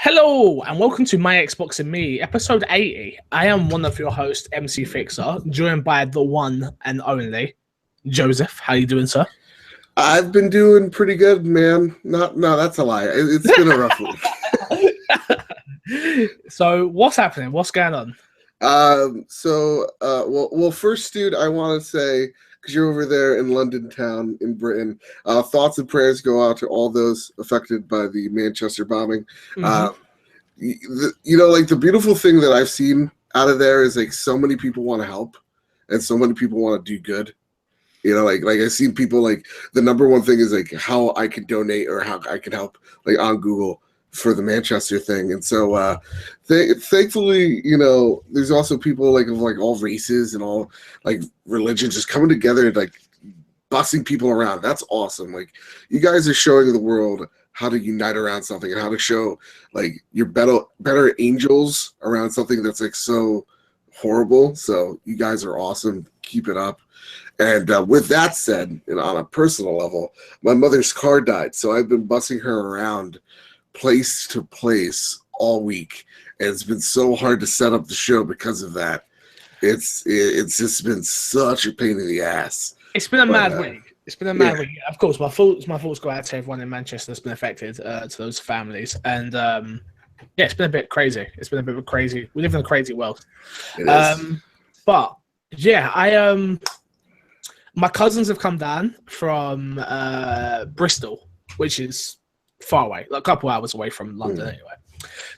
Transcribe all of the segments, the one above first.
Hello and welcome to My Xbox and Me, episode 80. I am one of your hosts, MC Fixer, joined by the one and only Joseph. How you doing, sir? I've been doing pretty good, man. No, that's a lie. It's been a rough week. So, what's happening? What's going on? Well, first, dude, I want to say, because you're over there in London town in Britain, thoughts and prayers go out to all those affected by the Manchester bombing. Mm-hmm. Like the beautiful thing that I've seen out of there is like so many people want to help and so many people want to do good. Like I've seen people, like the number one thing is like how I can donate or how I can help, like on Google for the Manchester thing. And so thankfully, there's also people like of like all races and all like religions just coming together and like busing people around. That's awesome. Like you guys are showing the world how to unite around something and how to show like you're better angels around something that's like so horrible. So you guys are awesome. Keep it up. And with that said, and on a personal level, my mother's car died. So I've been busing her around place to place all week. And it's been so hard to set up the show because of that. It's just been such a pain in the ass. It's been a mad week. It's been a mad week. Of course, my thoughts go out to everyone in Manchester that's been affected, to those families. And it's been a bit crazy. It's been a bit of a crazy. We live in a crazy world. It is. But yeah, my cousins have come down from Bristol, which is far away, like a couple hours away from London anyway.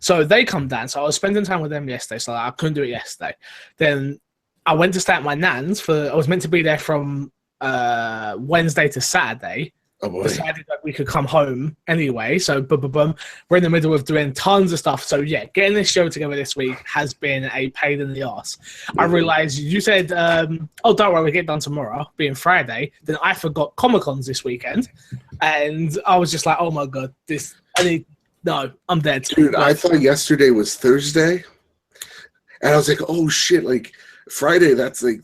So they come down. So I was spending time with them yesterday, so I couldn't do it yesterday. Then I went to stay at my nan's I was meant to be there from Wednesday to Saturday. Oh boy. Decided that we could come home anyway. So boom. We're in the middle of doing tons of stuff. So yeah, getting this show together this week has been a pain in the ass. I realized you said, don't worry, we'll get done tomorrow, being Friday. Then I forgot Comic-Con's this weekend. And I was just like, oh my God, I'm dead. Dude, I thought yesterday was Thursday. And I was like, oh shit, like Friday, that's a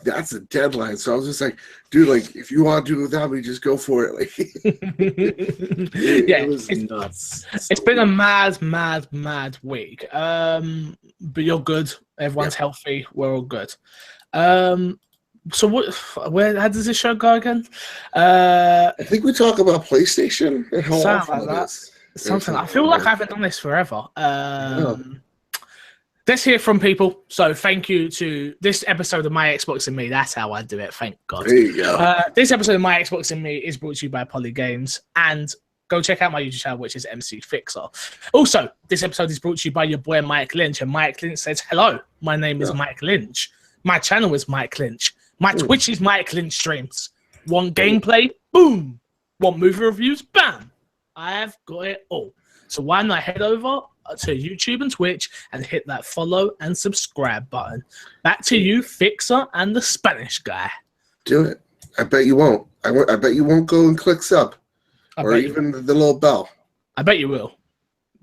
deadline. So I was just like, dude, like if you want to do it without me, just go for it. Like it was nuts. It's been a mad week. But you're good. Everyone's healthy. We're all good. So how does this show go again? I think we talk about PlayStation and how awful like it is. Something. I feel like I haven't done this forever. Let's hear from people. So thank you to this episode of My Xbox and Me. That's how I do it. Thank God. There you go. This episode of My Xbox and Me is brought to you by Poly Games. And go check out my YouTube channel, which is MC Fixer. Also, this episode is brought to you by your boy Mike Lynch. And Mike Lynch says, hello, my name is Mike Lynch. My channel is Mike Lynch. My Twitch is Mike Lynch Streams. Want gameplay? Boom. Want movie reviews? Bam. I've got it all. So why not head over to YouTube and Twitch and hit that follow and subscribe button. Back to you, Fixer and the Spanish guy. Do it. I bet you won't. I bet you won't go and click sub or even the little bell. I bet you will.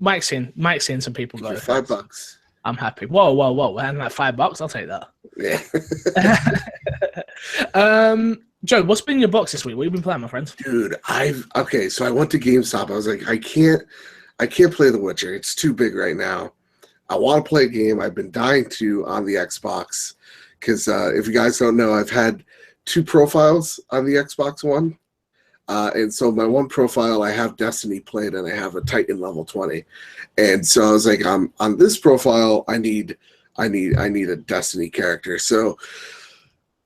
Mike's seeing some people go. $5. I'm happy. Whoa. And that $5, I'll take that. Yeah. Joe, what's been in your box this week? What have you been playing, my friend? Dude, so I went to GameStop. I was like, I can't play The Witcher. It's too big right now. I want to play a game I've been dying to on the Xbox because if you guys don't know, I've had 2 profiles on the Xbox One. And so my one profile, I have Destiny played and I have a Titan level 20. And so I was like, on this profile, I need a Destiny character. So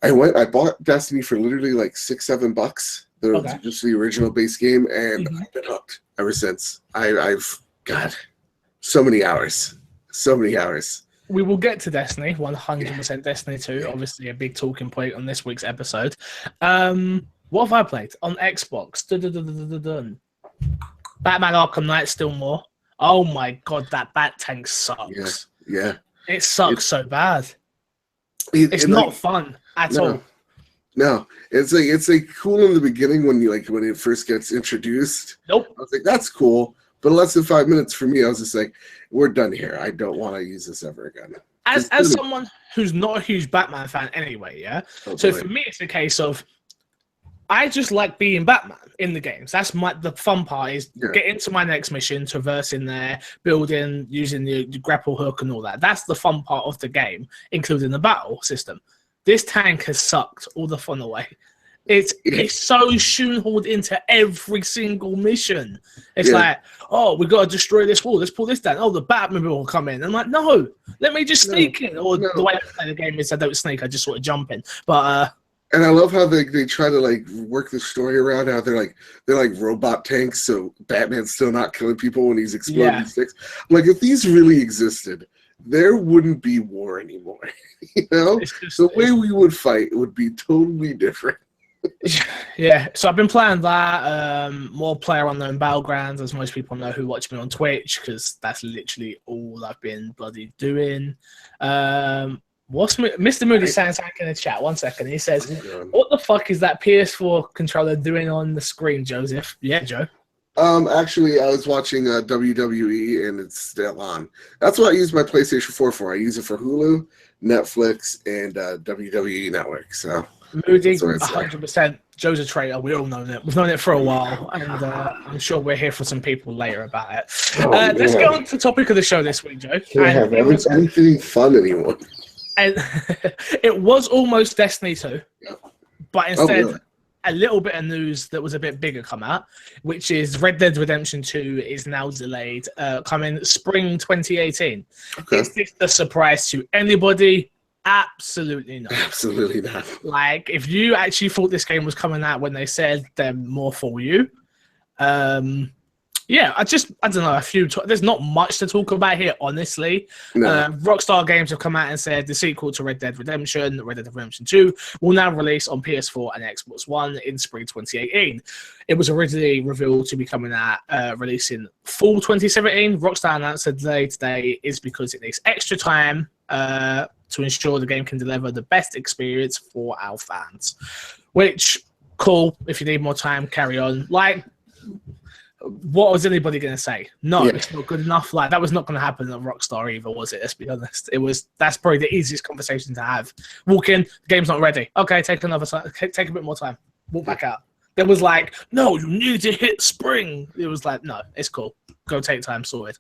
I bought Destiny for literally like $6-7. Just the original base game, and I've been hooked ever since. I've got so many hours. We will get to Destiny, 100% Destiny 2, obviously a big talking point on this week's episode. What have I played on Xbox? Batman Arkham Knight still more. Oh my God, that Bat Tank sucks. Yeah. It sucks so bad. It's not fun at all. No, it's like cool in the beginning when it first gets introduced. Nope. I was like, that's cool. But less than 5 minutes for me, I was just like, we're done here. I don't want to use this ever again. As someone who's not a huge Batman fan anyway, yeah. For me, it's a case of I just like being Batman in the games. That's the fun part is getting to my next mission, traversing there, building, using the grapple hook and all that. That's the fun part of the game, including the battle system. This tank has sucked all the fun away. It's so shoehorned into every single mission. It's like, oh, we got to destroy this wall. Let's pull this down. Oh, the Batmobile will come in. I'm like, no, let me just sneak in. Or the way I play the game is I don't sneak. I just sort of jump in. But and I love how they try to like work the story around how they're like robot tanks, so Batman's still not killing people when he's exploding sticks. Like if these really existed, there wouldn't be war anymore. You know, the way we would fight would be totally different. Yeah, so I've been playing that, more PlayerUnknown Battlegrounds, as most people know who watch me on Twitch, because that's literally all I've been bloody doing. What's Mr. Moody saying something in the chat? 1 second. He says, what the fuck is that PS4 controller doing on the screen, Joseph? Yeah, Joe. Actually, I was watching WWE, and it's still on. That's what I use my PlayStation 4 for. I use it for Hulu, Netflix, and WWE Network, so... Moody, 100%. Joe's a traitor. We all know that. We've known it for a while, and I'm sure we're here for some people later about it. Let's get on to the topic of the show this week, Joe. Can't have anything fun anymore. And it was almost Destiny 2, but instead, a little bit of news that was a bit bigger come out, which is Red Dead Redemption 2 is now delayed, coming spring 2018. Is this a surprise to anybody? Absolutely not. Absolutely not. Like, if you actually thought this game was coming out when they said they're more for you, yeah, I don't know, there's not much to talk about here, honestly. No. Rockstar Games have come out and said the sequel to Red Dead Redemption, Red Dead Redemption 2, will now release on PS4 and Xbox One in spring 2018. It was originally revealed to be coming out, releasing fall 2017. Rockstar announced the delay today is because it needs extra time to ensure the game can deliver the best experience for our fans. Which, cool, if you need more time, carry on. Like, what was anybody going to say? No, it's not good enough. Like, that was not going to happen at Rockstar either, was it? Let's be honest. That's probably the easiest conversation to have. Walk in, the game's not ready. Okay, take a bit more time. Walk back out. There was like, no, you need to hit spring. It was like, no, it's cool. Go take time, sorted.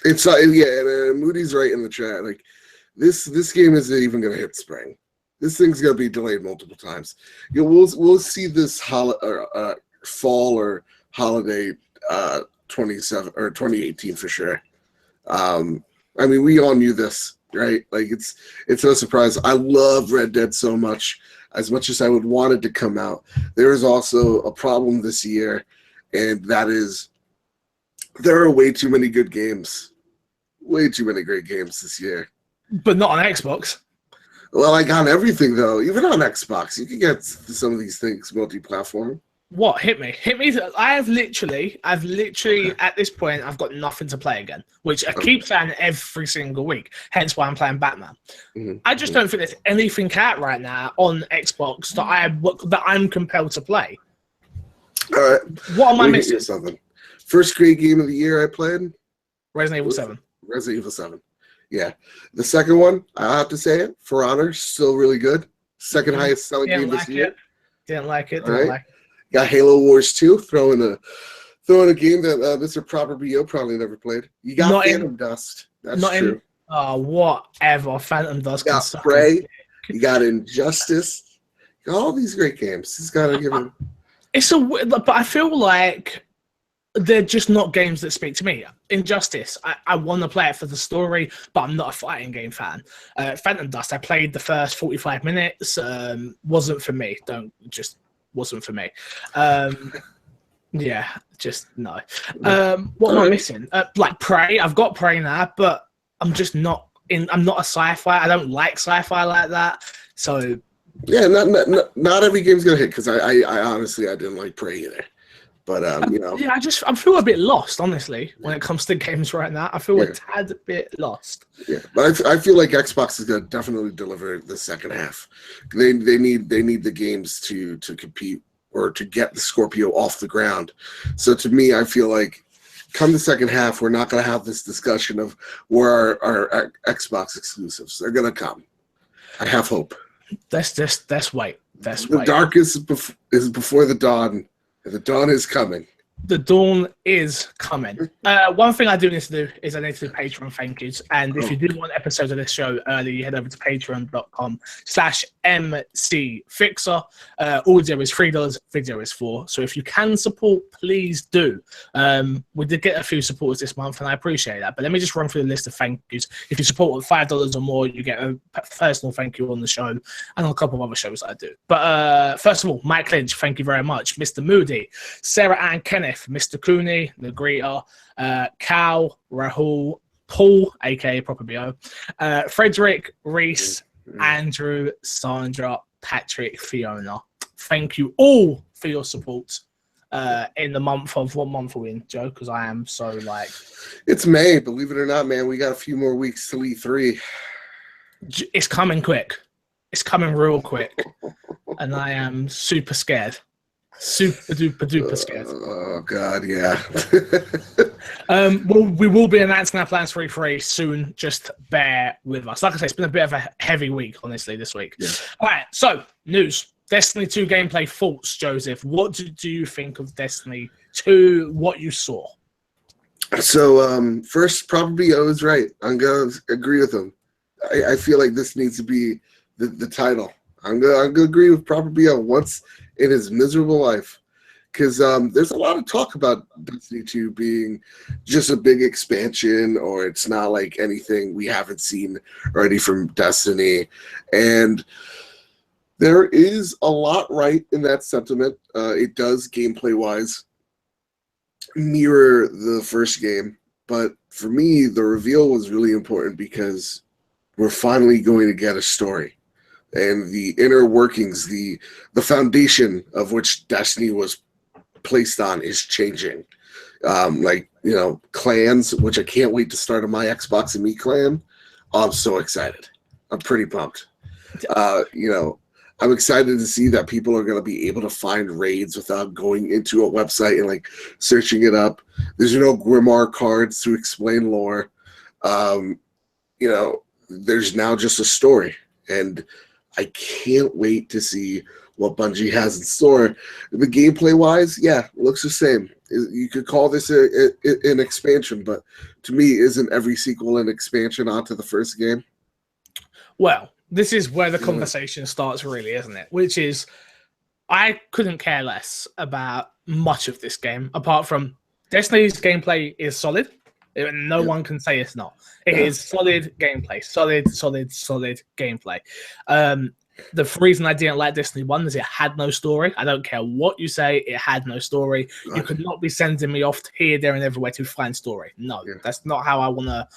It's and Moody's right in the chat. Like, this game isn't even going to hit spring. This thing's going to be delayed multiple times. We'll see this fall or holiday 2018 for sure. I mean, we all knew this, right? Like, it's no surprise. I love Red Dead so much as I would want it to come out. There is also a problem this year, and that is there are way too many good games. Way too many great games this year. But not on Xbox. Well, like on everything, though. Even on Xbox, you can get some of these things multi-platform. What? Hit me. I've literally, at this point, I've got nothing to play again, which I keep saying every single week, hence why I'm playing Batman. I just don't think there's anything out right now on Xbox that I'm compelled to play. All right. What am I missing? Something. First great game of the year I played? Resident Evil 7. Resident Evil 7. Yeah. The second one, I have to say it, For Honor, still really good. Second highest selling game this year. Didn't like it. Got Halo Wars 2, throwing a game that Mr. Proper BO probably never played. You got Phantom Dust. That's true. Whatever. Phantom Dust. You got Prey. You got Injustice. You got all these great games. He's got to give him. But I feel like they're just not games that speak to me. Injustice, I want to play it for the story, but I'm not a fighting game fan. Phantom Dust, I played the first 45 minutes. Wasn't for me. Wasn't for me. Yeah, just no. What am I missing? Like Prey, I've got Prey now, but I'm just not in. I'm not a sci-fi. I don't like sci-fi like that. So yeah, not every game's gonna hit because I honestly didn't like Prey either. But yeah, I feel a bit lost, honestly, when it comes to games right now. I feel a tad bit lost. Yeah, but I feel like Xbox is gonna definitely deliver the second half. They need the games to compete or to get the Scorpio off the ground. So to me, I feel like come the second half, we're not gonna have this discussion of where our Xbox exclusives. They're gonna come. I have hope. Let's wait. That's The right. darkest is before the dawn, and the dawn is coming. The dawn is coming. One thing I do need to do is I need to do Patreon thank yous. And if you do want episodes of this show early, you head over to patreon.com/MCFixer. Audio is $3, video is $4. So if you can support, please do. We did get a few supporters this month, and I appreciate that. But let me just run through the list of thank yous. If you support with $5 or more, you get a personal thank you on the show and on a couple of other shows that I do. But first of all, Mike Lynch, thank you very much. Mr. Moody, Sarah Ann Kenneth, Mr. Cooney, the greeter, Cal, Rahul, Paul, aka Proper BO, Frederick, Reese, Andrew, Sandra, Patrick, Fiona. Thank you all for your support in the month of, what month are we in, Joe? Because I am so like... It's May, believe it or not, man. We got a few more weeks till E3. It's coming quick. It's coming real quick. And I am super scared. Super duper scared. Oh God, yeah. We will be announcing our plans for E3 soon. Just bear with us. Like I say, it's been a bit of a heavy week, honestly, this week. Yeah. All right, so news. Destiny 2 gameplay thoughts, Joseph. What do you think of Destiny 2? What you saw? So first, probably I was right. I'm gonna agree with him. I feel like this needs to be the title. I'm gonna agree with Proper BO once in his miserable life, because there's a lot of talk about Destiny 2 being just a big expansion, or it's not like anything we haven't seen already from Destiny, and there is a lot right in that sentiment. It does gameplay wise mirror the first game, but for me the reveal was really important because we're finally going to get a story. And the inner workings, the foundation of which Destiny was placed on is changing. Like, you know, clans, which I can't wait to start on my Xbox and Me clan. I'm so excited. I'm pretty pumped. You know, I'm excited to see that people are going to be able to find raids without going into a website and like searching it up. There's no Grimoire cards to explain lore. You know, there's now just a story, and I can't wait to see what Bungie has in store. The gameplay-wise, yeah, looks the same. You could call this an expansion, but to me, isn't every sequel an expansion onto the first game? Well, this is where the conversation starts, really, isn't it? Which is, I couldn't care less about much of this game, apart from Destiny's gameplay is solid. No one can say it's not. It is solid gameplay. Solid gameplay. The reason I didn't like Destiny 1 is it had no story. I don't care what you say, it had no story. You could not be sending me off here, there, and everywhere to find story. No, that's not how I want to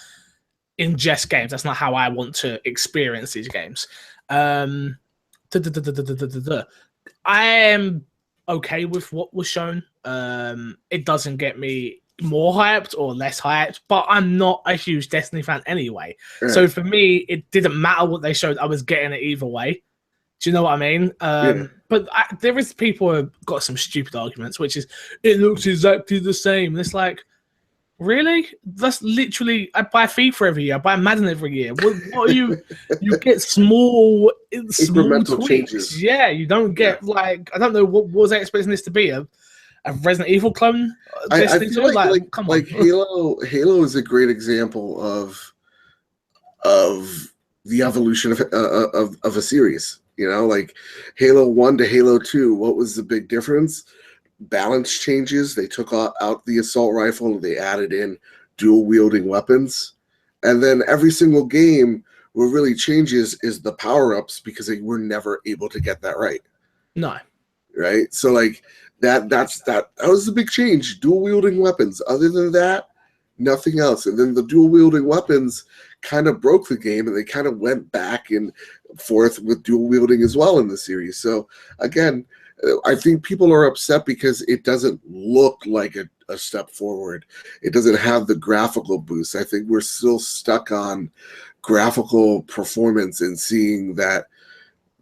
ingest games. That's not how I want to experience these games. I am okay with what was shown. It doesn't get me more hyped or less hyped, but I'm not a huge Destiny fan anyway. So for me, it didn't matter what they showed. I was getting it either way. Do you know what I mean? But there is people who have got some stupid arguments, which is, it looks exactly the same. And it's like, really? That's literally, I buy FIFA every year. I buy Madden every year. What are you? You get small incremental tweaks. Changes. Yeah, you don't get like, I don't know, what was I expecting this to be? A Resident Evil clone? I feel like come on. Halo is a great example of the evolution of a series. You know, like Halo 1 to Halo 2, what was the big difference? Balance changes. They took out the assault rifle and they added in dual wielding weapons. And then every single game, what really changes is the power-ups, because they were never able to get that right. No. Right? So like that was the big change. Dual wielding weapons. Other than that, nothing else. And then the dual wielding weapons kind of broke the game, and they kind of went back and forth with dual wielding as well in the series. So again, I think people are upset because it doesn't look like a step forward. It doesn't have the graphical boost. I think we're still stuck on graphical performance and seeing that,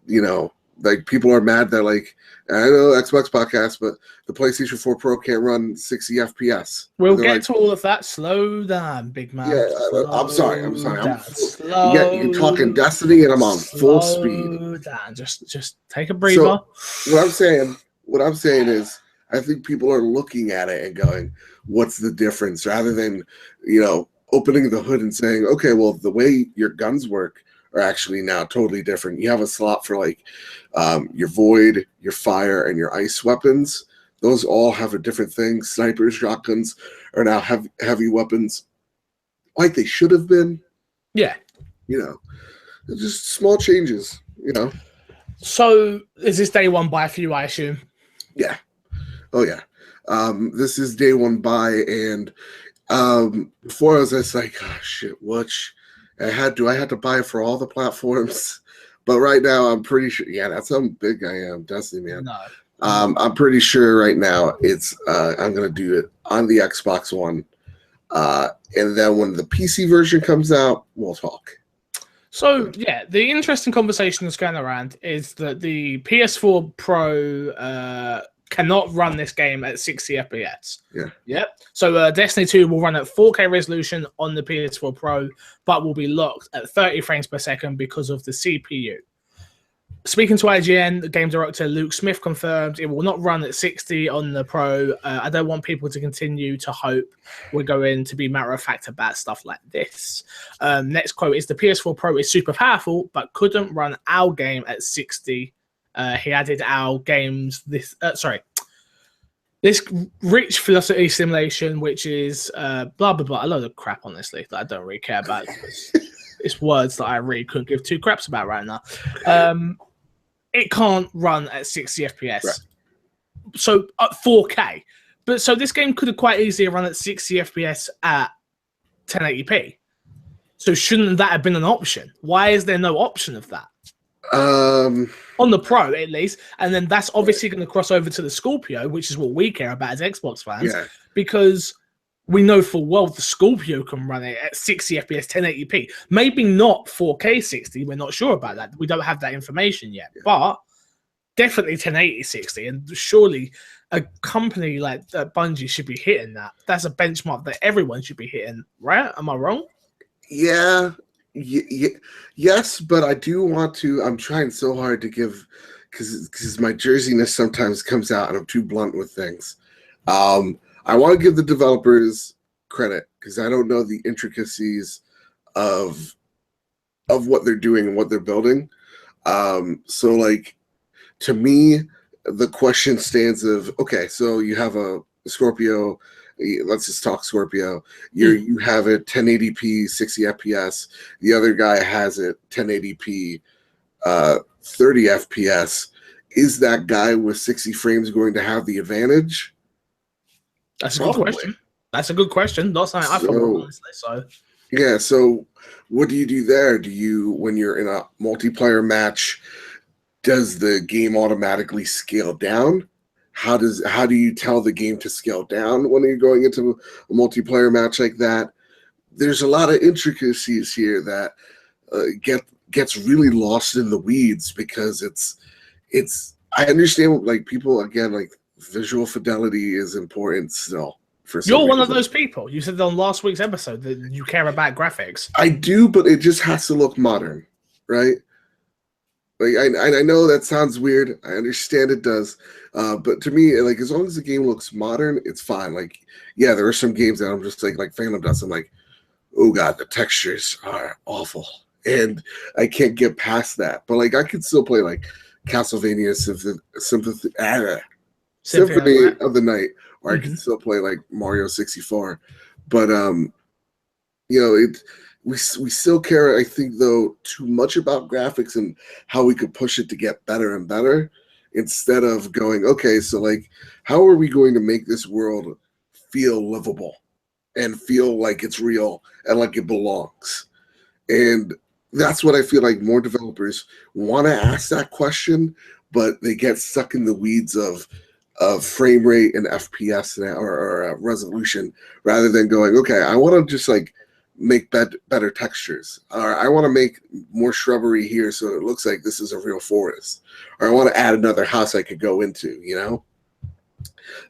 you know, like people are mad that, like, I know Xbox podcast, but the PlayStation 4 Pro can't run 60 FPS. We'll get to all of that. Slow down, big man. Yeah, I'm sorry. You're talking Destiny, and I'm on full speed. slow down. Just take a breather. So what I'm saying is, I think people are looking at it and going, "What's the difference?" Rather than, opening the hood and saying, "Okay, well, the way your guns work are actually now totally different. You have a slot for like your void, your fire, and your ice weapons. Those all have a different thing. Snipers, shotguns are now heavy weapons, like they should have been. Yeah. Just small changes. So is this day one buy for you, I assume? Yeah. Oh yeah. This is day one buy, and before I was just like, oh shit, do I have to buy it for all the platforms? But right now I'm pretty sure. Yeah, that's how big I am, Destiny, man. No. I'm pretty sure right now it's I'm gonna do it on the Xbox One, and then when the PC version comes out, we'll talk. So yeah, the interesting conversation that's going around is that the PS4 Pro cannot run this game at 60 FPS. Yeah. Yep. So Destiny 2 will run at 4K resolution on the PS4 Pro, but will be locked at 30 frames per second because of the CPU. Speaking to IGN, the game director Luke Smith confirmed it will not run at 60 on the Pro. I don't want people to continue to hope we're going to be matter of fact about stuff like this. Next quote is, the PS4 Pro is super powerful, but couldn't run our game at 60. He added our games this rich velocity simulation, which is blah, blah, blah. A load of crap, honestly, that I don't really care about. It's words that I really couldn't give two craps about right now. It can't run at 60 FPS. Right. So at 4K. But so this game could have quite easily run at 60 FPS at 1080p. So shouldn't that have been an option? Why is there no option of that? On the Pro, at least. And then that's obviously going to cross over to the Scorpio, which is what we care about as Xbox fans. Yeah. Because we know full well the Scorpio can run it at 60 FPS, 1080p. Maybe not 4K 60. We're not sure about that. We don't have that information yet. Yeah. But definitely 1080 60. And surely a company like Bungie should be hitting that. That's a benchmark that everyone should be hitting, right? Am I wrong? Yeah. Yes, but I do want to. I'm trying so hard to give, because my jerseyness sometimes comes out and I'm too blunt with things. I want to give the developers credit because I don't know the intricacies of what they're doing and what they're building. So like, to me, the question stands of, okay, so you have a Scorpio. Let's just talk Scorpio. You have it 1080p, 60 FPS. The other guy has it 1080p, 30 FPS. Is that guy with 60 frames going to have the advantage? That's a good question. That's a good question. Not something I thought, honestly. So yeah. So what do you do there? Do you, when you're in a multiplayer match, does the game automatically scale down? How do you tell the game to scale down when you're going into a multiplayer match like that? There's a lot of intricacies here that gets really lost in the weeds because it's. I understand, like, people, again, like, visual fidelity is important still. You're one of those people. You said on last week's episode that you care about graphics. I do, but it just has to look modern, right? Like, I know that sounds weird. I understand it does. But to me, like, as long as the game looks modern, it's fine. Like, yeah, there are some games that I'm just like Phantom Dust. I'm like, oh god, the textures are awful, and I can't get past that. But like, I can still play like Castlevania Symphony of the Night, or I can still play like Mario 64. But we still care, I think, though, too much about graphics and how we could push it to get better and better, instead of going, okay, so like, how are we going to make this world feel livable and feel like it's real and like it belongs? And that's what I feel like more developers want to ask that question, but they get stuck in the weeds of frame rate and FPS or resolution, rather than going, okay, I want to just like make better textures, or I want to make more shrubbery here so it looks like this is a real forest, or I want to add another house I could go into.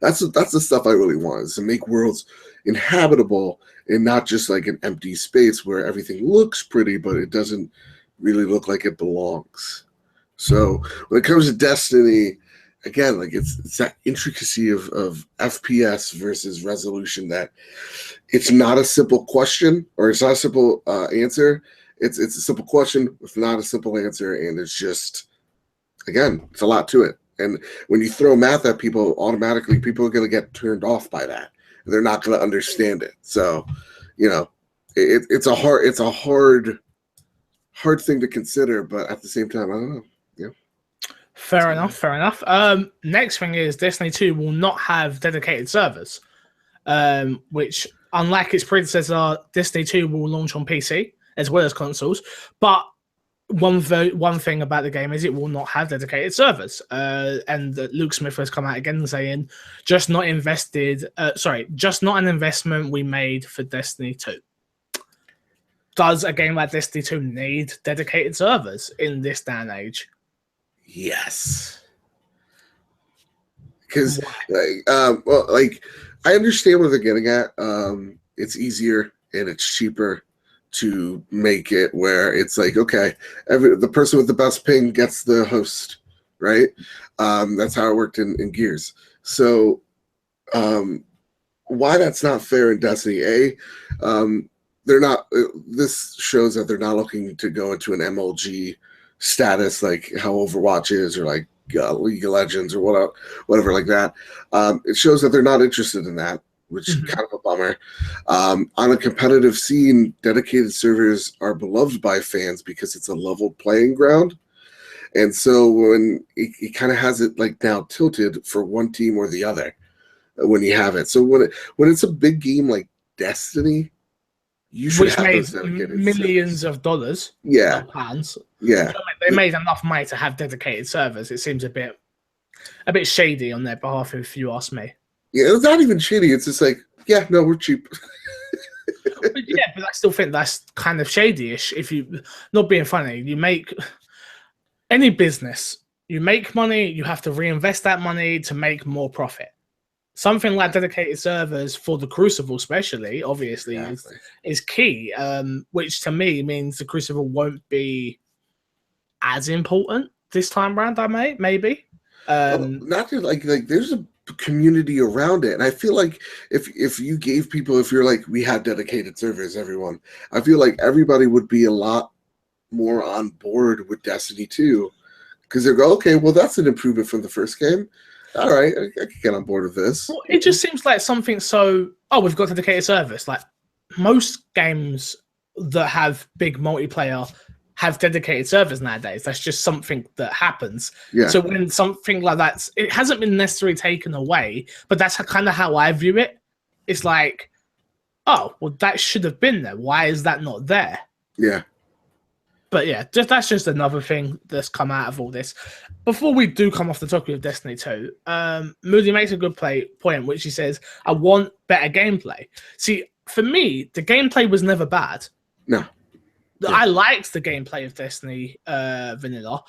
That's the stuff I really want, is to make worlds inhabitable and not just like an empty space where everything looks pretty but it doesn't really look like it belongs. So when it comes to Destiny, again, like it's that intricacy of FPS versus resolution that it's not a simple question or it's not a simple answer. It's a simple question with not a simple answer, and it's just, again, it's a lot to it. And when you throw math at people, automatically people are going to get turned off by that. They're not going to understand it. So, you know, it's a hard thing to consider, but at the same time, I don't know. Yeah. Fair enough. Next thing is Destiny 2 will not have dedicated servers, which, unlike its predecessor, Destiny 2 will launch on PC as well as consoles. But one thing about the game is it will not have dedicated servers. And Luke Smith has come out again saying, just not an investment we made for Destiny 2. Does a game like Destiny 2 need dedicated servers in this day and age? Yes. Because, I understand what they're getting at. It's easier and it's cheaper to make it where it's like, okay, the person with the best ping gets the host, right? That's how it worked in Gears. So, why that's not fair in Destiny? They're not. This shows that they're not looking to go into an MLG status like how Overwatch is, or like League of Legends, or whatever like that. It shows that they're not interested in that, which is kind of a bummer. On a competitive scene, dedicated servers are beloved by fans because it's a level playing ground. And so when it kind of has it like now tilted for one team or the other when you have it. So when it's a big game like Destiny, you should have those dedicated millions servers. Of dollars. Yeah. Pounds. Yeah. So they made enough money to have dedicated servers. It seems a bit shady on their behalf, if you ask me. Yeah, it's not even shady. It's just like, yeah, no, we're cheap. but I still think that's kind of shady-ish. If you, not being funny, you make any business, you make money, you have to reinvest that money to make more profit. Something like dedicated servers for the Crucible, especially, obviously, is key. Which to me means the Crucible won't be as important this time around. Maybe. Not just like there's a community around it, and I feel like if you gave people, if you're like, we have dedicated servers, everyone, I feel like everybody would be a lot more on board with Destiny 2, because they go, okay, well, that's an improvement from the first game. All right, I can get on board with this. Well, it just seems like something we've got dedicated servers. Like most games that have big multiplayer have dedicated servers nowadays. That's just something that happens. Yeah. So when something like that, it hasn't been necessarily taken away, but that's kind of how I view it. It's like, oh, well, that should have been there. Why is that not there? Yeah. But yeah, that's just another thing that's come out of all this. Before we do come off the topic of Destiny 2, Moody makes a good point, which he says, I want better gameplay. See, for me, the gameplay was never bad. No. Yeah. I liked the gameplay of Destiny Vanilla.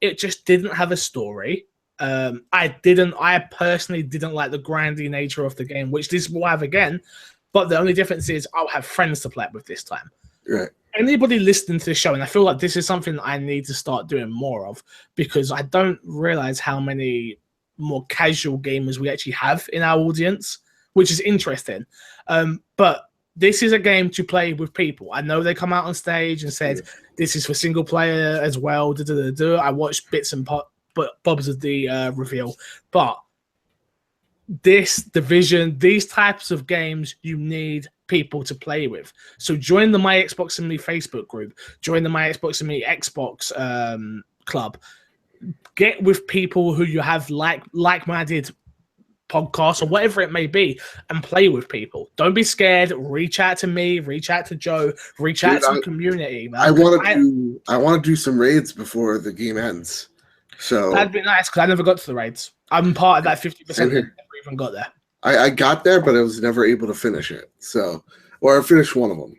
It just didn't have a story. I personally didn't like the grindy nature of the game, which this will have again. But the only difference is I'll have friends to play it with this time. Right. Anybody listening to the show, and I feel like this is something that I need to start doing more of, because I don't realize how many more casual gamers we actually have in our audience, which is interesting. But this is a game to play with people. I know they come out on stage and said, this is for single player as well. I watched bits and bobs of the reveal. But this Division, these types of games, you need people to play with. So join the My Xbox and Me Facebook group. Join the My Xbox and Me Xbox club. Get with people who you have like-minded podcasts or whatever it may be, and play with people. Don't be scared. Reach out to me. Reach out to Joe. Reach out to the community. Man. I want to do some raids before the game ends. So that'd be nice, because I never got to the raids. I'm part of that 50% that never even got there. I got there, but I was never able to finish it. So, or I finished one of them.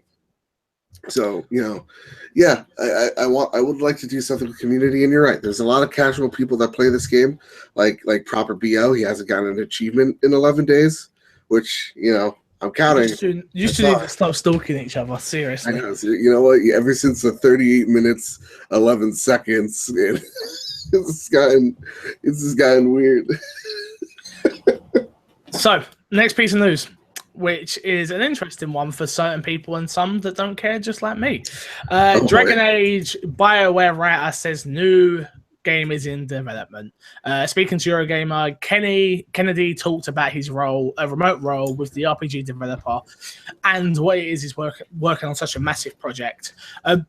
So, yeah, I would like to do something with community. And you're right. There's a lot of casual people that play this game, like Proper BL. He hasn't gotten an achievement in 11 days, which, I'm counting. You two need to stop stalking each other. Seriously. I know. You know what? Ever since the 38 minutes, 11 seconds, it's just gotten weird. So, next piece of news, which is an interesting one for certain people and some that don't care, just like me. Dragon Age BioWare writer says new game is in development. Speaking to Eurogamer, Kennedy talked about his role, a remote role with the RPG developer, and what it is working on such a massive project.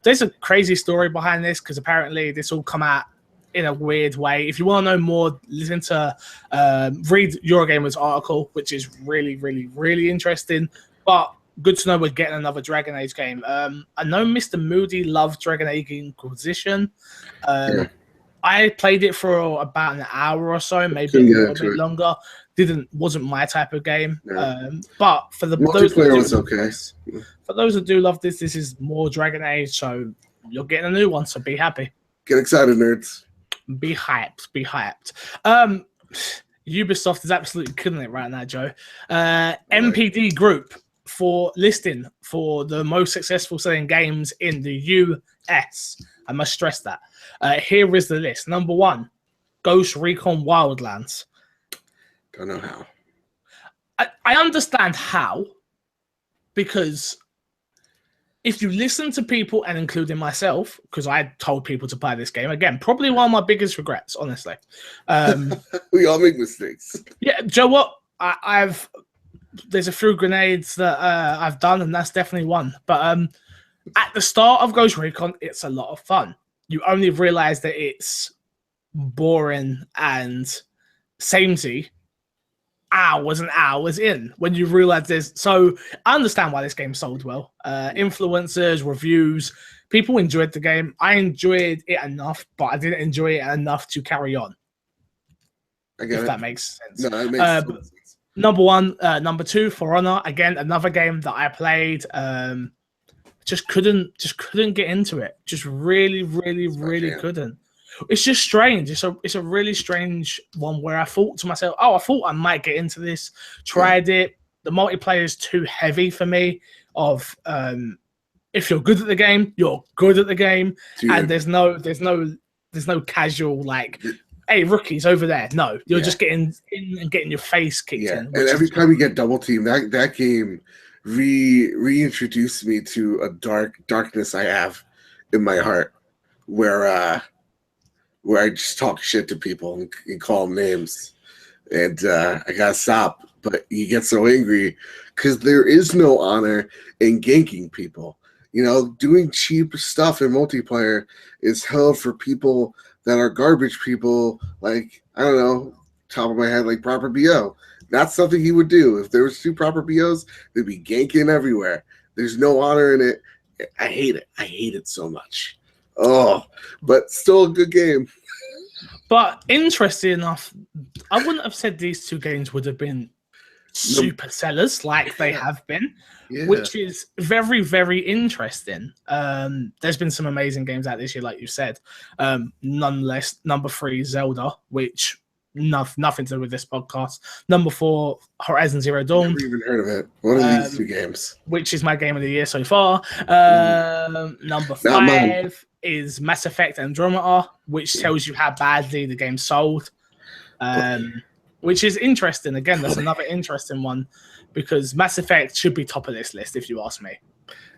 There's a crazy story behind this because apparently this all come out in a weird way. If you want to know more, read Eurogamer's article, which is really, really, really interesting. But good to know we're getting another Dragon Age game. I know Mr. Moody loved Dragon Age Inquisition. I played it for about an hour or so, maybe a little bit longer. Wasn't my type of game. But for multiplayer was okay. For those that do love this is more Dragon Age, so you're getting a new one. So be happy. Get excited, nerds. Be hyped. Ubisoft is absolutely killing it right now, Joe. MPD Group for listing for the most successful selling games in the US. I must stress that. Here is the list. Number 1, Ghost Recon Wildlands. Don't know how. I understand how, because if you listen to people, and including myself, because I told people to buy this game, again, probably one of my biggest regrets, honestly. We all make mistakes. Yeah, Joe, what? There's a few grenades that I've done, and that's definitely one. But at the start of Ghost Recon, it's a lot of fun. You only realize that it's boring and samey hours and hours in when you realize there's. So I understand why this game sold well. Influencers, reviews, people enjoyed the game. I enjoyed it enough, but I didn't enjoy it enough to carry on. If that makes sense. No, it makes sense. Number 1, number 2, For Honor. Again, another game that I played. Just couldn't get into it. Just really couldn't. It's just strange. It's a really strange one where I thought to myself, I thought I might get into this. Tried it. The multiplayer is too heavy for me. If you're good at the game, you're good at the game, and there's no casual like, hey, rookies over there. No, you're just getting in and getting your face kicked in. And every time you get double teamed, that game reintroduced me to a darkness I have in my heart, where I just talk shit to people and call them names, and I gotta stop. But you get so angry because there is no honor in ganking people. You know, doing cheap stuff in multiplayer is held for people that are garbage people. Like, I don't know, top of my head, like Proper BO. That's something he would do. If there was 2 Proper BOs, they'd be ganking everywhere. There's no honor in it. I hate it. I hate it so much. Oh, but still a good game. But interesting enough, I wouldn't have said these 2 games would have been super sellers like they have been, which is very, very interesting. There's been some amazing games out this year, like you said. Nonetheless, number 3, Zelda, which nothing to do with this podcast. Number 4, Horizon Zero Dawn. Never even heard of it. One of these 2 games, which is my game of the year so far. Number 5 is Mass Effect Andromeda, which tells you how badly the game sold. Which is interesting. Again, that's another interesting one because Mass Effect should be top of this list, if you ask me.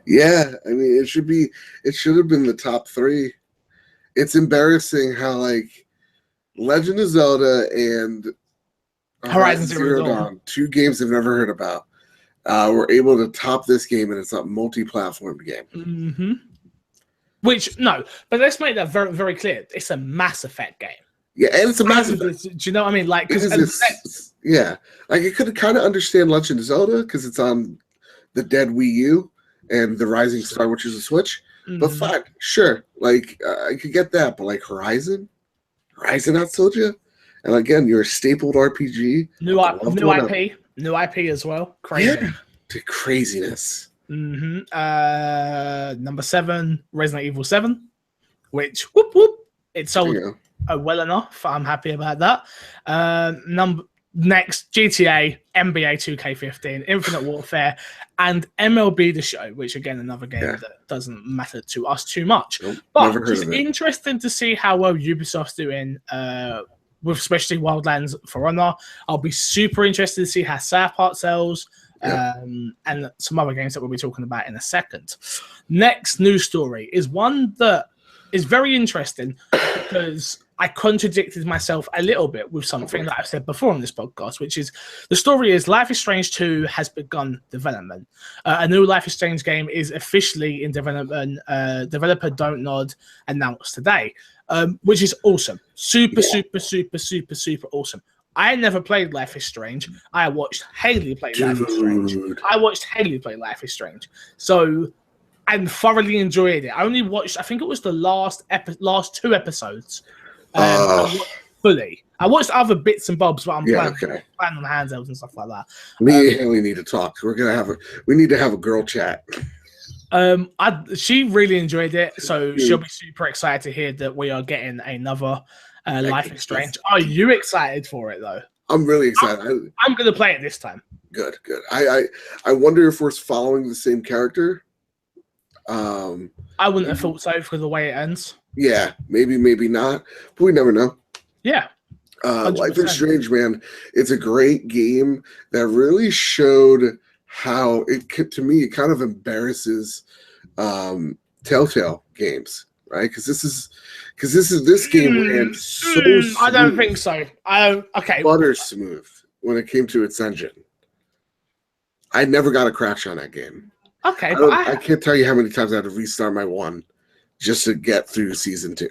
Yeah, I mean, it should have been the top 3. It's embarrassing how, like, Legend of Zelda and Horizon Zero Dawn, 2 games I've never heard about, were able to top this game, and it's a multi-platform game. Mm-hmm. Which, no, but let's make that very, very clear. It's a Mass Effect game. Yeah, and it's a massive. Do you know what I mean? Like, yeah, like you could kind of understand Legend of Zelda because it's on the dead Wii U and the Rising Star, which is a Switch. But fine, sure, like I could get that. But like Horizon outsold you, and again, you're a stapled RPG. New IP as well. Crazy, craziness. Number 7, Resident Evil 7, which it sold well enough. I'm happy about that. Next, GTA, NBA 2K15, Infinite Warfare, and MLB The Show, which again, another game that doesn't matter to us too much. Nope, but it's interesting to see how well Ubisoft's doing with especially Wildlands For Honor. I'll be super interested to see how South Park sells and some other games that we'll be talking about in a second. Next news story is one that is very interesting because I contradicted myself a little bit with something that I've said before on this podcast, which is the story is Life is Strange 2 has begun development. A new Life is Strange game is officially in development. Developer Don't Nod announced today, which is awesome. Super awesome. I never played Life is Strange. I watched Haley play Life is Strange. Life is Strange. So I thoroughly enjoyed it. I only watched, I think it was the last 2 episodes. Fully. I watched other bits and bobs, but I'm playing on handhelds and stuff like that. Me and Haley need to talk. We need to have a girl chat. She really enjoyed it, so she'll be super excited to hear that we are getting another Life is Strange. Are you excited for it though? I'm really excited. I'm gonna play it this time. Good. I wonder if we're following the same character. I wouldn't have thought so for the way it ends. Yeah, maybe not, but we never know. Yeah. 100%. Life is Strange, man. It's a great game that really showed how to me, it kind of embarrasses Telltale games, right? Because this game ran so smooth. I don't think so. Okay. Butter smooth when it came to its engine. I never got a crash on that game. Okay, I can't tell you how many times I had to restart my 1 just to get through season 2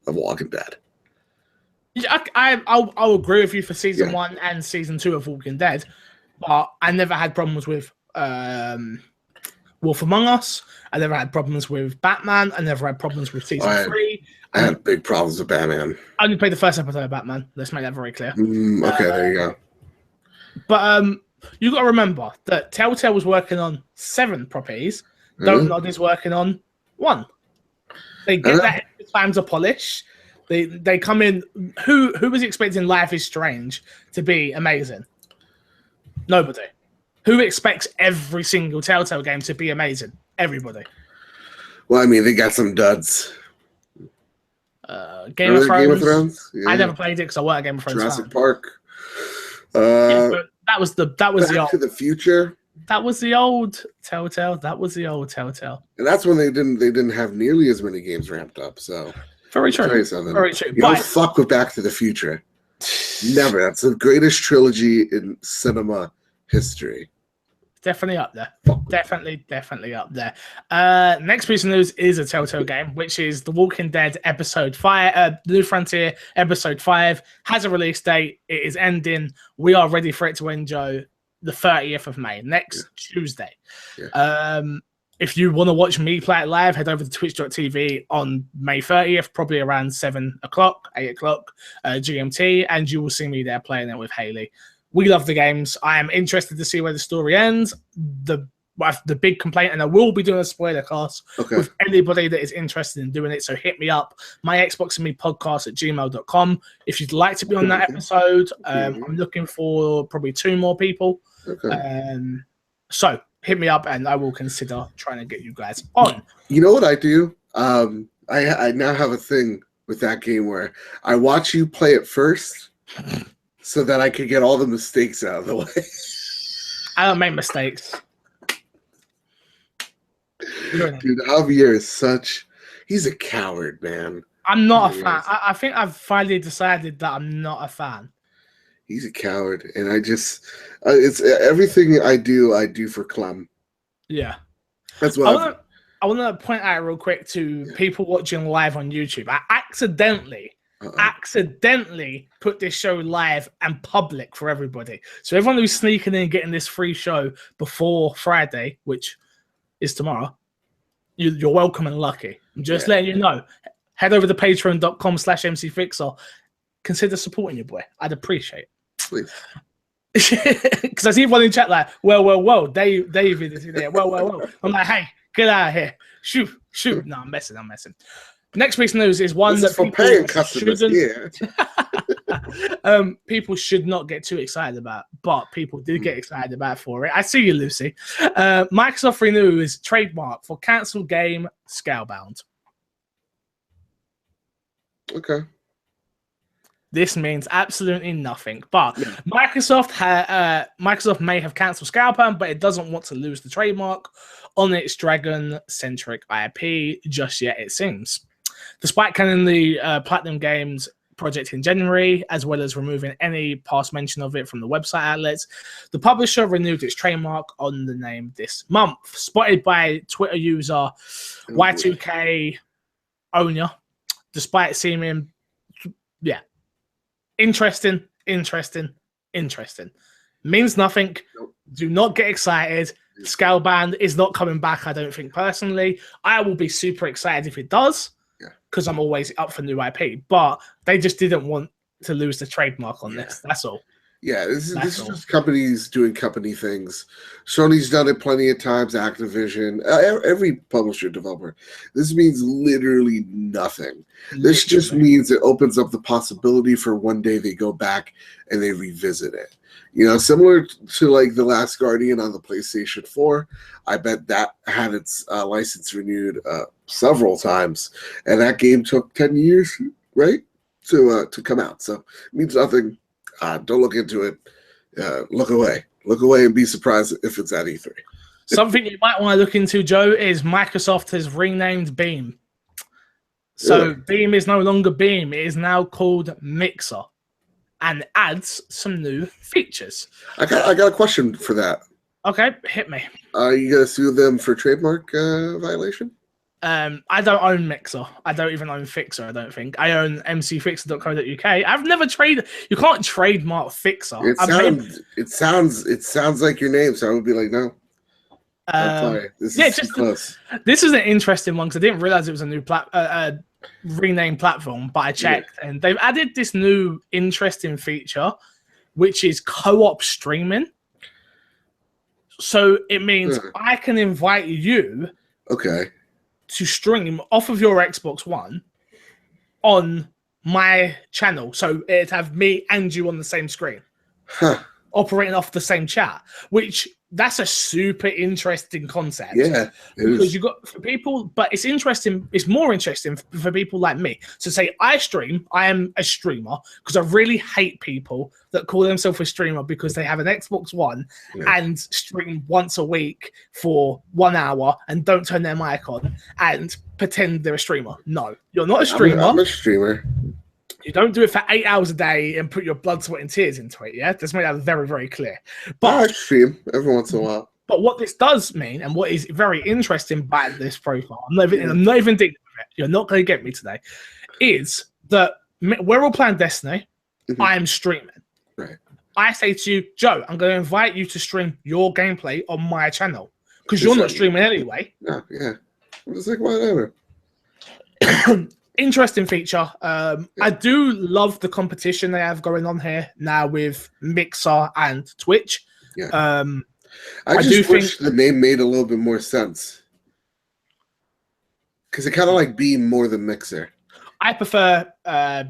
of Walking Dead. Yeah, I'll agree with you for season 1 and season 2 of Walking Dead, but I never had problems with Wolf Among Us. I never had problems with Batman. I never had problems with season 3. I had big problems with Batman. I only played the first episode of Batman. Let's make that very clear. Okay, there you go. But you got to remember that Telltale was working on 7 properties. Don't Nod is working on 1. They get that time to polish. They come in. Who was expecting Life is Strange to be amazing? Nobody. Who expects every single Telltale game to be amazing? Everybody. Well, I mean, they got some duds. Game of Thrones. Yeah. I never played it because I weren't a Game of Thrones Jurassic fan. Park. But that was the Back to the Future. That was the old Telltale. And that's when they didn't have nearly as many games ramped up. So very true. Very true. You don't fuck with Back to the Future. Never. That's the greatest trilogy in cinema history. Definitely up there. Definitely up there. Next piece of news is a Telltale game, which is The Walking Dead Episode 5. The New Frontier Episode 5 has a release date. It is ending. We are ready for it to end, Joe, the 30th of May, next Tuesday. Yeah. If you want to watch me play it live, head over to twitch.tv on May 30th, probably around 7 o'clock, 8 o'clock GMT, and you will see me there playing it with Haley. We love the games. I am interested to see where the story ends. The big complaint, and I will be doing a spoiler cast with anybody that is interested in doing it. So hit me up, my Xbox and Me podcast at gmail.com. If you'd like to be on that episode, I'm looking for probably 2 more people. So hit me up, and I will consider trying to get you guys on. You know what I do? I now have a thing with that game where I watch you play it first. So that I could get all the mistakes out of the way. I don't make mistakes. Dude, Javier is he's a coward, man. I'm not a fan. I think I've finally decided that I'm not a fan. He's a coward. And I just, it's everything I do for Clem. Yeah. That's what I want to point out real quick to people watching live on YouTube. I accidentally put this show live and public for everybody. So everyone who's sneaking in and getting this free show before Friday, which is tomorrow, you're welcome and lucky. I'm just letting you know. Head over to patreon.com/mcfixer. Consider supporting your boy. I'd appreciate it. Please. Because I see one in chat like, well, David is there. Well. I'm like, hey, get out of here. Shoot. No, I'm messing. Next week's news is one that for paying customers. Yeah. People should not get too excited about, but people did get excited about for it. I see you, Lucy. Microsoft renews trademark for cancelled game Scalebound. Okay. This means absolutely nothing. But Microsoft may have cancelled Scalebound, but it doesn't want to lose the trademark on its dragon-centric IP just yet, it seems. Despite canceling the Platinum Games project in January, as well as removing any past mention of it from the website outlets, the publisher renewed its trademark on the name this month. Spotted by Twitter user Y2K Owner, despite seeming, interesting. Means nothing. Nope. Do not get excited. Scalebound is not coming back, I don't think, personally. I will be super excited if it does, because I'm always up for new IP. But they just didn't want to lose the trademark on this. That's all. Yeah, this is just companies doing company things. Sony's done it plenty of times, Activision, every publisher, developer. This means literally nothing. This just means it opens up the possibility for one day they go back and they revisit it. You know, similar to like The Last Guardian on the PlayStation 4, I bet that had its license renewed several times, and that game took 10 years, right, to come out. So it means nothing. Don't look into it. Look away. Look away and be surprised if it's at E3. Something you might want to look into, Joe, is Microsoft has renamed Beam. So Beam is no longer Beam. It is now called Mixer, and adds some new features. I got a question for that. Okay, hit me. Are you gonna sue them for trademark violation? I don't own Mixer. I don't even own Fixer, I don't think. I own mcfixer.co.uk. I've never traded. You can't trademark Fixer. It sounds like your name, so I would be like, no. This is too close. This is an interesting one because I didn't realize it was a new renamed platform, but I checked and they've added this new interesting feature, which is co-op streaming. So it means I can invite you to stream off of your Xbox One on my channel. So it'd have me and you on the same screen, operating off the same chat, which that's a super interesting concept. Yeah, because you got for people, but it's interesting. It's more interesting for people like me. So say I stream, I am a streamer because I really hate people that call themselves a streamer because they have an Xbox One and stream once a week for 1 hour and don't turn their mic on and pretend they're a streamer. No, you're not a streamer. I'm a streamer. You don't do it for 8 hours a day and put your blood, sweat, and tears into it. Yeah, let's make that very, very clear. But I stream every once in a while. But what this does mean, and what is very interesting about this profile, I'm not even digging with it. You're not going to get me today. Is that we're all playing Destiny? I am streaming. Right. I say to you, Joe, I'm going to invite you to stream your gameplay on my channel because you're not streaming anyway. No, yeah. I'm just like, whatever. Interesting feature. I do love the competition they have going on here now with Mixer and Twitch. Yeah. I just wish the name made a little bit more sense. Because it kind of like Beam more than Mixer. I prefer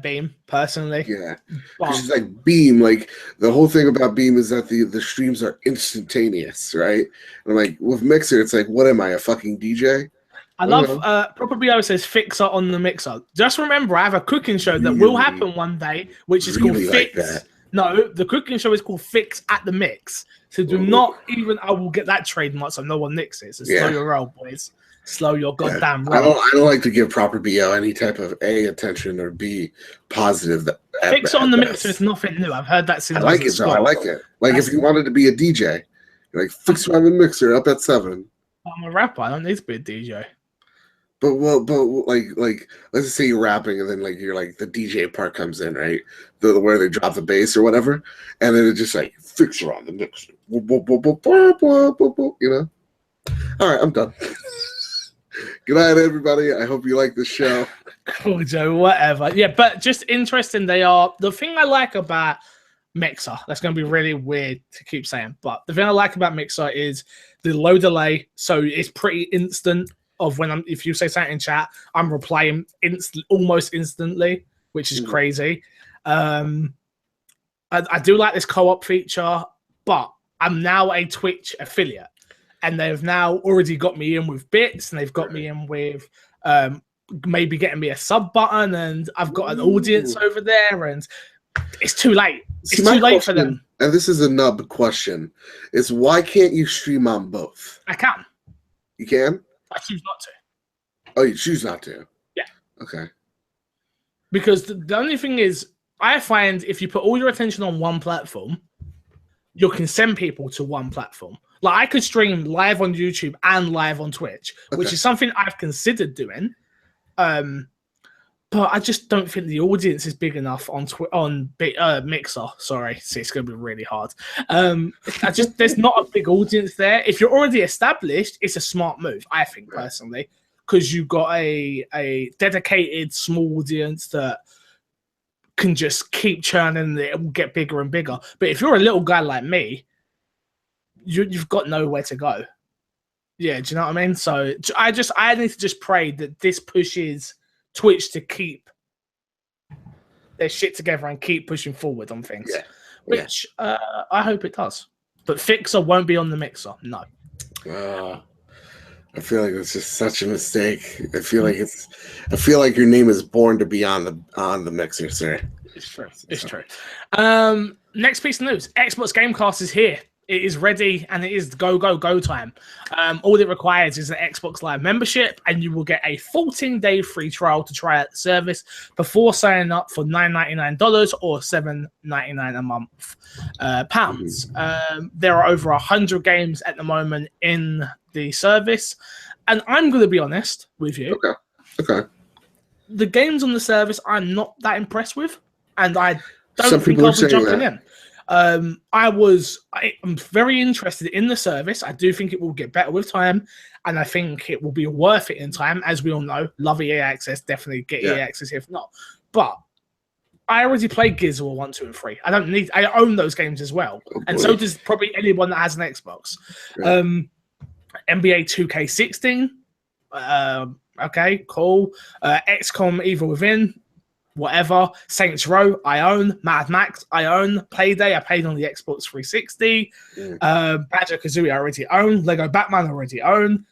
Beam, personally. Yeah. Because it's like Beam, like the whole thing about Beam is that the streams are instantaneous, right? And I'm like, with Mixer, it's like, what am I, a fucking DJ? I love Proper BO says Fixer on the Mixer. Just remember, I have a cooking show that will happen one day, which is called Fix. Like no, the cooking show is called Fix at the Mix. So do not even. I will get that trademark so no one nicks it. So slow your roll, boys. Slow your goddamn roll. I don't like to give Proper BO any type of A, attention, or B, positive. Fix on the Mixer is nothing new. I've heard that since I like it, though. I like it. Like if you wanted to be a DJ, you're like, Fix on the Mixer up at 7. I'm a rapper. I don't need to be a DJ. But like let's just say you're rapping and then like you're like the DJ part comes in, right? Where they drop the bass or whatever, and then it's just like Fixer on the Mixer. You know? All right, I'm done. Good night, everybody. I hope you like the show. Cool, Joe. Whatever. Yeah, but just interesting. They are the thing I like about Mixer. That's going to be really weird to keep saying, but the thing I like about Mixer is the low delay, so it's pretty instant. Of when if you say something in chat, I'm replying almost instantly, which is crazy. I do like this co-op feature, but I'm now a Twitch affiliate, and they've now already got me in with bits, and they've got me in with maybe getting me a sub button, and I've got an audience over there, and it's too late. It's too late for them. And this is a nub question: is why can't you stream on both? I can. You can. I choose not to. Oh, you choose not to. Yeah. Okay. Because the only thing is, I find if you put all your attention on one platform, you can send people to one platform. Like I could stream live on YouTube and live on Twitch, which is something I've considered doing. But I just don't think the audience is big enough on Mixer. Sorry, see, it's going to be really hard. There's not a big audience there. If you're already established, it's a smart move, I think, personally, because you've got a dedicated small audience that can just keep churning and it will get bigger and bigger. But if you're a little guy like me, you've got nowhere to go. Yeah, do you know what I mean? So I need to just pray that this pushes Twitch to keep their shit together and keep pushing forward on things. Yeah. Which I hope it does. But Fixer won't be on the Mixer. No. I feel like it's just such a mistake. I feel like your name is born to be on the Mixer, sir. It's true. It's true. Next piece of news: Xbox Gamecast is here. It is ready, and it is go time. All it requires is an Xbox Live membership, and you will get a 14-day free trial to try out the service before signing up for $9.99 or $7.99 a month. Pounds. There are over 100 games at the moment in the service, and I'm going to be honest with you. Okay. The games on the service I'm not that impressed with, and I don't think I'll be jumping in. I'm very interested in the service. I do think it will get better with time, and I think it will be worth it in time. As we all know, love EA Access, definitely get EA Access if not. But I already played Gears of War 1, 2, and 3. I own those games as well. And so does probably anyone that has an Xbox. NBA 2K16. Okay, cool. XCOM Evil Within. Whatever. Saints Row, I own. Mad Max, I own. Payday, I played on the Xbox 360. Banjo-Kazooie, I already own. Lego Batman, I already own.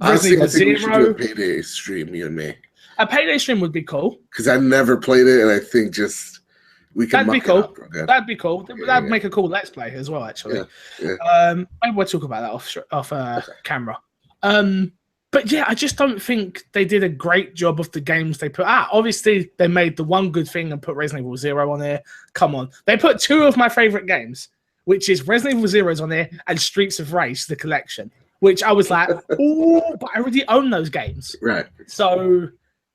Honestly, I think we should do a Payday stream, you and me. A Payday stream would be cool. Because I never played it, and I think we can That'd be cool. That'd be cool. Yeah, That'd make a cool Let's Play as well, actually. Maybe we'll talk about that off camera. But yeah, I just don't think they did a great job of the games they put out. Obviously, they made the one good thing and put Resident Evil 0 on there. Come on. They put two of my favorite games, which is Resident Evil 0's on there and Streets of Rage, the collection, which I was like, oh, but I already own those games. Right. So,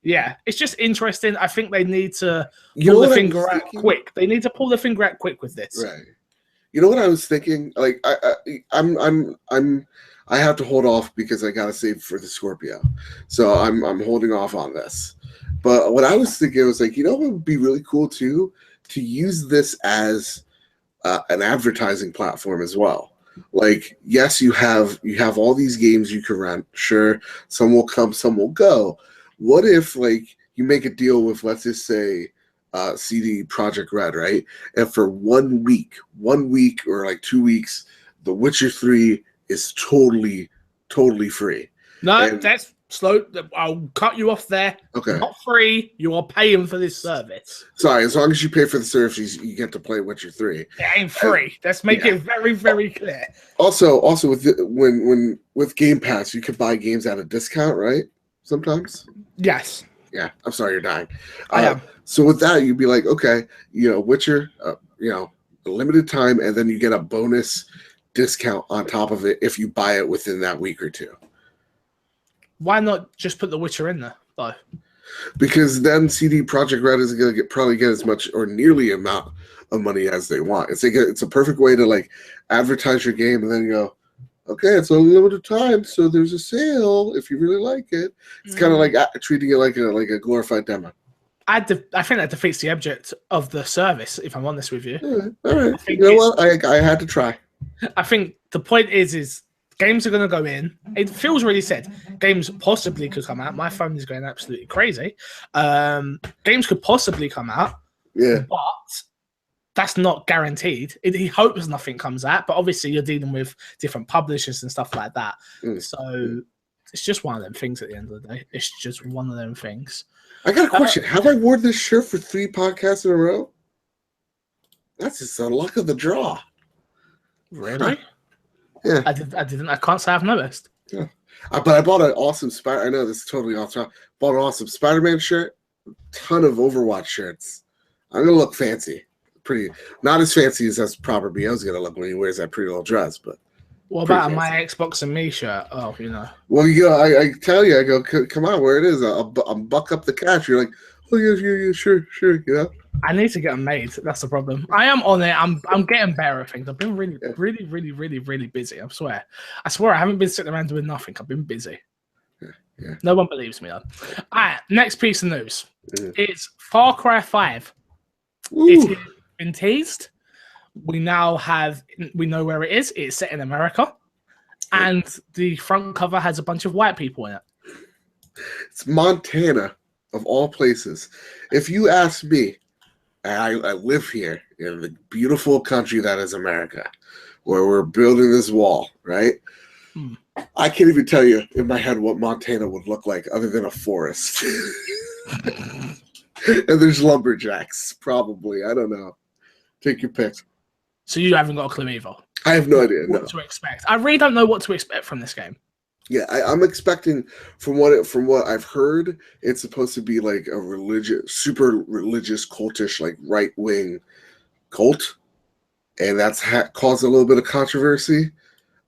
yeah, it's just interesting. I think they need to pull the finger out quick. They need to pull the finger out quick with this. Right. You know what I was thinking? Like, I have to hold off because I gotta save for the Scorpio, so I'm holding off on this. But what I was thinking was like, you know, what would be really cool too, to use this as an advertising platform as well. Like, yes, you have all these games you can rent. Sure, some will come, some will go. What if like you make a deal with, let's just say, CD Projekt Red, right? And for 1 week or like 2 weeks, The Witcher 3 is totally free. No, that's slow. I'll cut you off there. Okay. Not free. You are paying for this service. Sorry, as long as you pay for the service, you get to play Witcher 3. It ain't free. Let's make it very, very clear. Also with Game Pass, you can buy games at a discount, right? Sometimes. Yes. Yeah. I'm sorry, you're dying. I am. So with that, you'd be like, okay, Witcher, a limited time, and then you get a bonus discount on top of it if you buy it within that week or two. Why not just put The Witcher in there, though? Because then CD Projekt Red is going to probably get as much or nearly amount of money as they want. It's a perfect way to like advertise your game, and then you go, okay, it's a limited time, so there's a sale if you really like it. It's kind of like treating it like a glorified demo. I think that defeats the object of the service, if I'm honest with you. All right. You know what? I had to try. I think the point is games are going to go in. It feels really said. Games possibly could come out. My phone is going absolutely crazy. Games could possibly come out. Yeah. But that's not guaranteed. He hopes nothing comes out, but obviously you're dealing with different publishers and stuff like that. So it's just one of them things at the end of the day. It's just one of them things. I got a question. Have I worn this shirt for 3 podcasts in a row? That's just the luck of the draw. Really? Yeah. I didn't. I can't say I've noticed. Yeah. But I bought an awesome I know this is totally off topic. Bought an awesome Spider-Man shirt. Ton of Overwatch shirts. I'm gonna look fancy. Pretty, not as fancy as that's proper BO's gonna look when he wears that pretty little dress, but what about my Xbox and me shirt? Oh, you know. Well, you know, I tell you, I go, come on, where it is? I'll buck up the cash. You're like, oh yeah, sure, you know. I need to get them made. That's the problem. I am on it. I'm getting better at things. I've been really busy. I swear I haven't been sitting around doing nothing. I've been busy. Yeah. No one believes me though. All right, next piece of news. It's Far Cry 5. It has been teased. We know where it is. It's set in America, and the front cover has a bunch of white people in it. It's Montana, of all places. If you ask me, I live here in the beautiful country that is America, where we're building this wall, right? I can't even tell you in my head what Montana would look like other than a forest. And there's lumberjacks, probably. I don't know. Take your pick. So you haven't got a clue either? I have no idea. What to expect? I really don't know what to expect from this game. Yeah, I'm expecting from what I've heard, it's supposed to be like a super religious, cultish, like right-wing cult, and that's caused a little bit of controversy.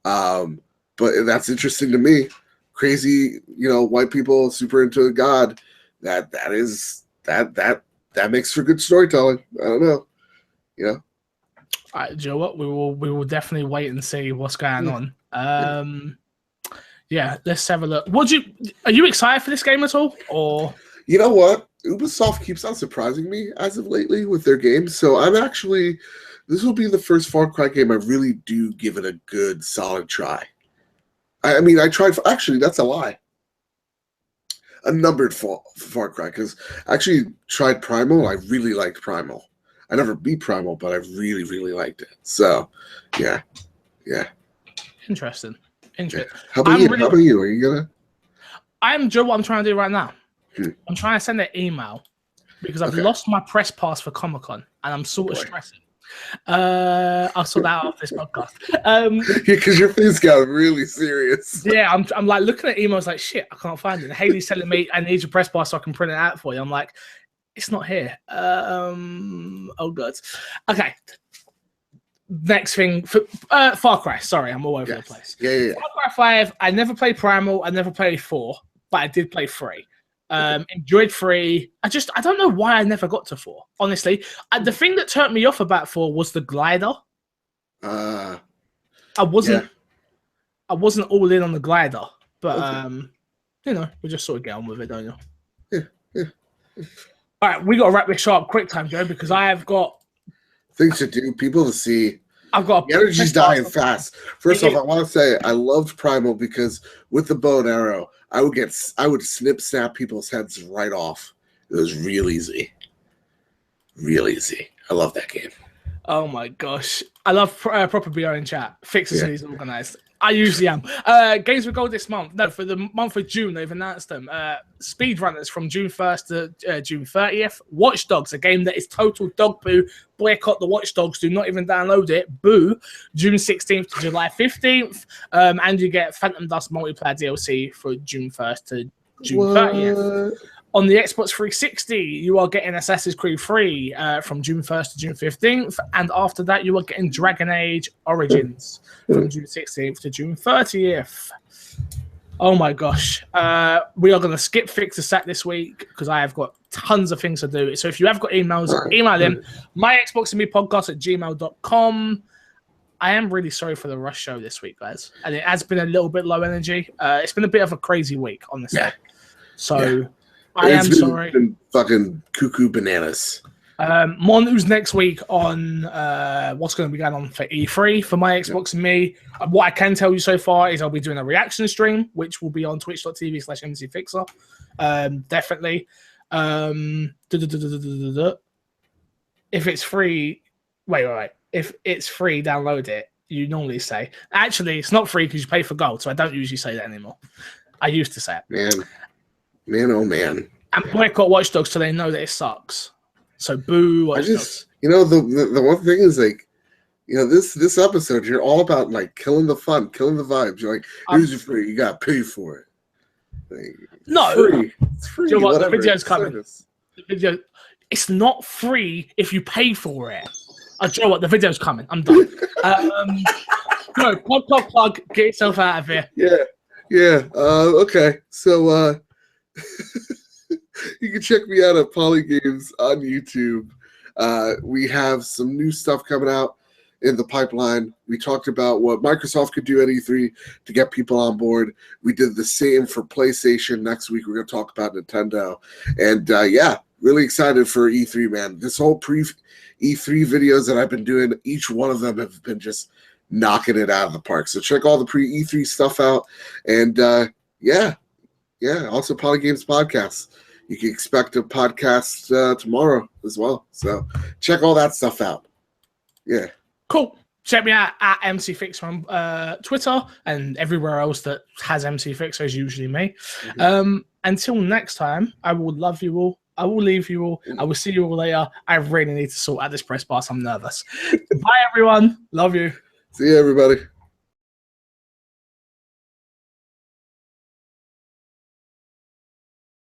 But that's interesting to me. Crazy, white people super into God. That makes for good storytelling. I don't know, All right, Joe. What we will definitely wait and see what's going on. Yeah, let's have a look. Are you excited for this game at all? Or you know what? Ubisoft keeps on surprising me as of lately with their games. So this will be the first Far Cry game I really do give it a good, solid try. I mean, I tried. Actually, that's a lie. A numbered Far Cry, because I actually tried Primal. I really liked Primal. I never beat Primal, but I really, really liked it. So, yeah. Interesting. Yeah. How about you? Are you gonna? I'm Joe. What I'm trying to do right now. I'm trying to send an email because I've lost my press pass for Comic-Con, and I'm sort of stressing. I'll sort that out after this podcast. Because your face got really serious. Yeah, I'm like looking at emails like shit. I can't find it. And Haley's telling me I need your press pass so I can print it out for you. I'm like, it's not here. Oh god. Okay. Next thing for Far Cry. Sorry, I'm all over the place. Yeah. Far Cry 5. I never played Primal. I never played 4, but I did play 3. Enjoyed 3. I don't know why I never got to 4. Honestly, the thing that turned me off about 4 was the glider. I wasn't all in on the glider, but we just sort of get on with it, don't you? Yeah. All right, we got to wrap this show up quick time, Joe, because I have got things to do, people to see. I've got the energy's dying fast. First off, I want to say I loved Primal because with the bow and arrow, I would snap people's heads right off. It was real easy. Real easy. I love that game. Oh my gosh. I love proper BO in chat. Fixers is organized. I usually am. Games with Gold this month. No, for the month of June, they've announced them. Speedrunners from June 1st to June 30th. Watch Dogs, a game that is total dog poo. Boycott the Watch Dogs. Do not even download it. Boo. June 16th to July 15th. And you get Phantom Dust multiplayer DLC for June 1st to June 30th. On the Xbox 360, you are getting Assassin's Creed 3 from June 1st to June 15th. And after that, you are getting Dragon Age Origins from June 16th to June 30th. Oh my gosh. We are going to skip Fixer Sat this week because I have got tons of things to do. So if you have got emails, email them. myxboxandmepodcast@gmail.com. I am really sorry for the rush show this week, guys. And it has been a little bit low energy. It's been a bit of a crazy week, honestly. Yeah. So... I am sorry. Been fucking cuckoo bananas. More news next week on what's going to be going on for E3 for my Xbox and me. What I can tell you so far is I'll be doing a reaction stream, which will be on twitch.tv/mcfixer. Definitely. if it's free, wait. If it's free, download it. You normally say. Actually, it's not free because you pay for gold, so I don't usually say that anymore. I used to say it. Man, oh man. And boycott Watch Dogs so they know that it sucks. So boo Watch Dogs. You know, the one thing is like, you know, this episode, you're all about like killing the fun, killing the vibes. You're like, here's your free, you gotta pay for it. Like, no, it's free. You know what? Whatever. The video's coming. The video, it's not free if you pay for it. Do you know what? The video's coming. I'm done. No, plug. Get yourself out of here. Yeah. Okay. So you can check me out at Polygames on YouTube. We have some new stuff coming out in the pipeline. We talked about what Microsoft could do at E3 to get people on board. We did the same for PlayStation. Next week, we're going to talk about Nintendo. And really excited for E3, man. This whole pre-E3 videos that I've been doing, each one of them have been just knocking it out of the park. So check all the pre-E3 stuff out. And also Polygames podcasts. You can expect a podcast tomorrow as well. So check all that stuff out. Yeah. Cool. Check me out at MC Fixer on Twitter and everywhere else that has MC Fixer is usually me. Mm-hmm. Until next time, I will love you all. I will leave you all. I will see you all later. I really need to sort out this press pass. I'm nervous. Bye, everyone. Love you. See you, everybody.